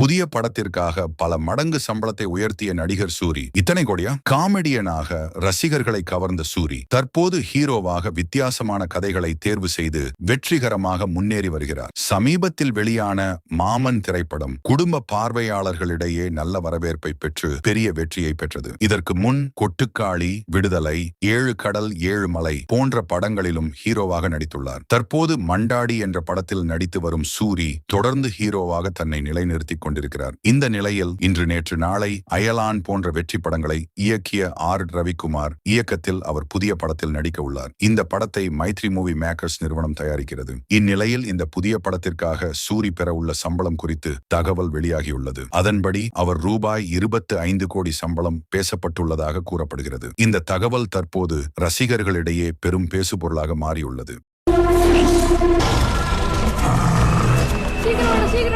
புதிய படத்திற்காக பல மடங்கு சம்பளத்தை உயர்த்திய நடிகர் சூரி. இத்தனை கோடியா? காமெடியனாக ரசிகர்களை கவர்ந்த சூரி தற்போது ஹீரோவாக வித்தியாசமான கதைகளை தேர்வு செய்து வெற்றிகரமாக முன்னேறி வருகிறார். சமீபத்தில் வெளியான மாமன் திரைப்படம் குடும்ப பார்வையாளர்களிடையே நல்ல வரவேற்பை பெற்று பெரிய வெற்றியை பெற்றது. இதற்கு முன் கொட்டுக்காளி, விடுதலை, 7 கடல் 7 மலை போன்ற படங்களிலும் ஹீரோவாக நடித்துள்ளார். தற்போது மண்டாடி என்ற படத்தில் நடித்து வரும் சூரி தொடர்ந்து ஹீரோவாக தன்னை நிலைநிறுத்திக் கொண்டிருக்கிறார். இந்த நிலையில் இன்று நேற்று நாளை அயலான் போன்ற வெற்றி படங்களை இயக்கிய ரவிக்குமார் இயக்கத்தில் அவர் புதிய படத்தில் நடிக்க உள்ளார். இந்த படத்தை மைத்ரி மூவி மேக்கர்ஸ் நிறுவனம் தயாரிக்கிறது. இந்நிலையில் இந்த புதிய படத்திற்காக சூரி பெற உள்ள சம்பளம் குறித்து தகவல் வெளியாகியுள்ளது. அதன்படி அவர் ரூபாய் 25 கோடி சம்பளம் பேசப்பட்டுள்ளதாக கூறப்படுகிறது. இந்த தகவல் தற்போது ரசிகர்களிடையே பெரும் பேசுபொருளாக மாறியுள்ளது. சீக்கிரம்